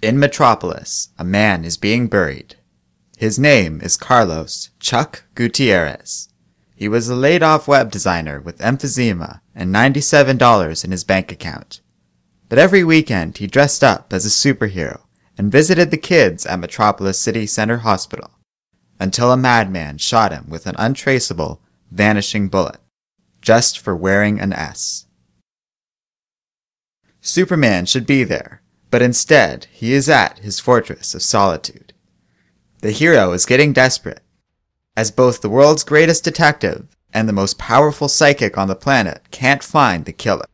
In Metropolis, a man is being buried. His name is Carlos Chuck Gutierrez. He was a laid-off web designer with emphysema and $97 in his bank account. But every weekend he dressed up as a superhero and visited the kids at Metropolis City Center Hospital, until a madman shot him with an untraceable, vanishing bullet, just for wearing an S. Superman should be there, but instead he is at his fortress of solitude. The hero is getting desperate, as both the world's greatest detective and the most powerful psychic on the planet can't find the killer.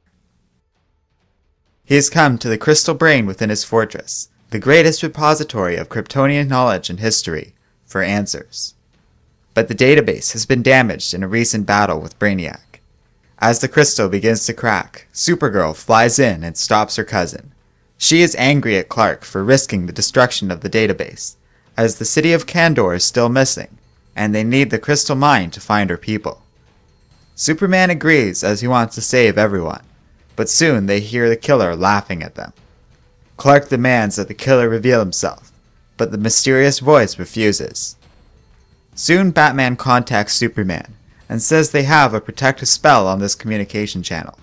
He has come to the crystal brain within his fortress, the greatest repository of Kryptonian knowledge and history, for answers. But the database has been damaged in a recent battle with Brainiac. As the crystal begins to crack, Supergirl flies in and stops her cousin. She is angry at Clark for risking the destruction of the database, as the city of Kandor is still missing, and they need the crystal mine to find her people. Superman agrees as he wants to save everyone, but soon they hear the killer laughing at them. Clark demands that the killer reveal himself, but the mysterious voice refuses. Soon Batman contacts Superman and says they have a protective spell on this communication channel.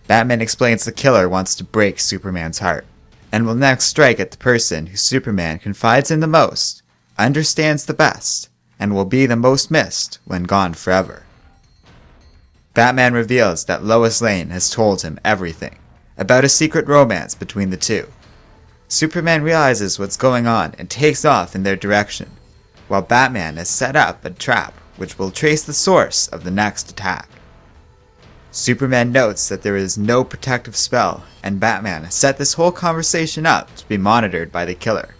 Batman explains the killer wants to break Superman's heart, and will next strike at the person who Superman confides in the most, understands the best, and will be the most missed when gone forever. Batman reveals that Lois Lane has told him everything about a secret romance between the two. Superman realizes what's going on and takes off in their direction, while Batman has set up a trap which will trace the source of the next attack. Superman notes that there is no protective spell, and Batman has set this whole conversation up to be monitored by the killer.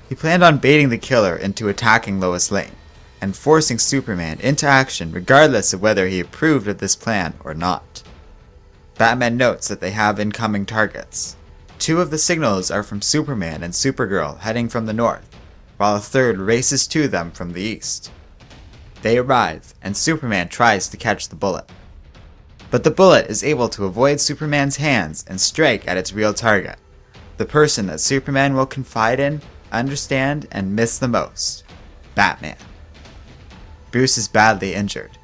He planned on baiting the killer into attacking Lois Lane, and forcing Superman into action regardless of whether he approved of this plan or not. Batman notes that they have incoming targets. 2 of the signals are from Superman and Supergirl heading from the north, while a third races to them from the east. They arrive, and Superman tries to catch the bullet. But the bullet is able to avoid Superman's hands and strike at its real target, the person that Superman will confide in, understand, and miss the most, Batman. Bruce is badly injured.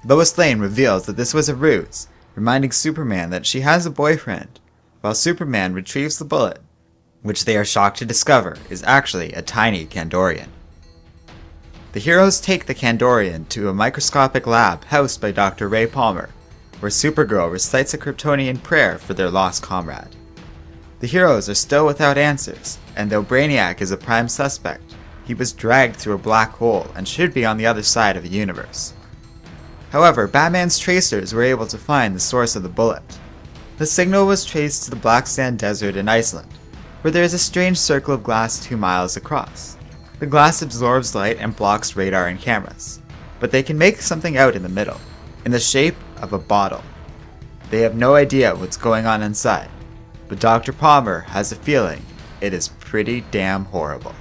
Lois Lane reveals that this was a ruse, reminding Superman that she has a boyfriend, while Superman retrieves the bullet, which they are shocked to discover is actually a tiny Kandorian. The heroes take the Kandorian to a microscopic lab housed by Dr. Ray Palmer, where Supergirl recites a Kryptonian prayer for their lost comrade. The heroes are still without answers, and though Brainiac is a prime suspect, he was dragged through a black hole and should be on the other side of the universe. However, Batman's tracers were able to find the source of the bullet. The signal was traced to the Black Sand Desert in Iceland, where there is a strange circle of glass 2 miles across. The glass absorbs light and blocks radar and cameras, but they can make something out in the middle, in the shape of a bottle. They have no idea what's going on inside, but Dr. Palmer has a feeling it is pretty damn horrible.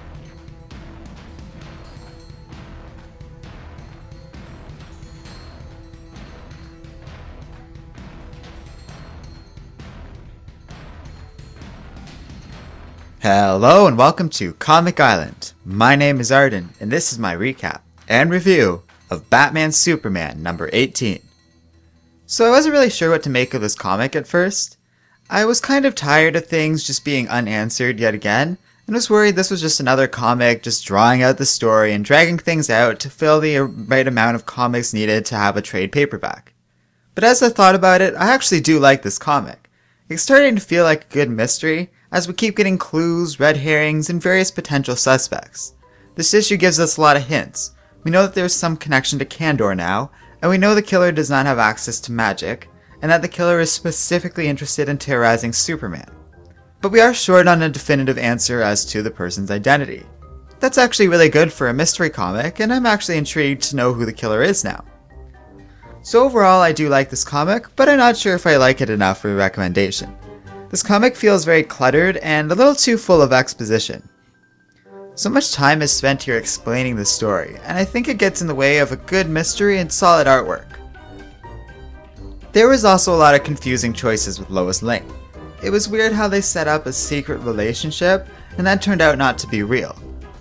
Hello and welcome to Comic Island. My name is Arden, and this is my recap and review of Batman Superman number 18. So I wasn't really sure what to make of this comic at first. I was kind of tired of things just being unanswered yet again, and was worried this was just another comic just drawing out the story and dragging things out to fill the right amount of comics needed to have a trade paperback. But as I thought about it, I actually do like this comic. It's starting to feel like a good mystery, as we keep getting clues, red herrings, and various potential suspects. This issue gives us a lot of hints. We know that there is some connection to Kandor now, and we know the killer does not have access to magic, and that the killer is specifically interested in terrorizing Superman. But we are short on a definitive answer as to the person's identity. That's actually really good for a mystery comic, and I'm actually intrigued to know who the killer is now. So overall, I do like this comic, but I'm not sure if I like it enough for a recommendation. This comic feels very cluttered and a little too full of exposition. So much time is spent here explaining the story, and I think it gets in the way of a good mystery and solid artwork. There was also a lot of confusing choices with Lois Lane. It was weird how they set up a secret relationship, and that turned out not to be real.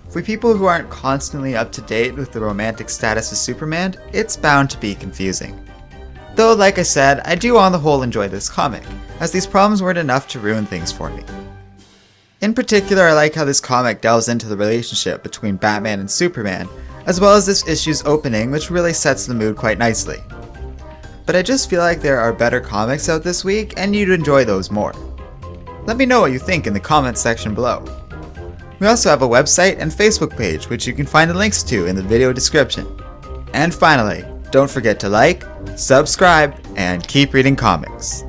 For people who aren't constantly up to date with the romantic status of Superman, it's bound to be confusing. Though, like I said, I do on the whole enjoy this comic, as these problems weren't enough to ruin things for me. In particular, I like how this comic delves into the relationship between Batman and Superman, as well as this issue's opening, which really sets the mood quite nicely. But I just feel like there are better comics out this week, and you'd enjoy those more. Let me know what you think in the comments section below. We also have a website and Facebook page, which you can find the links to in the video description. And finally, don't forget to like, subscribe, and keep reading comics.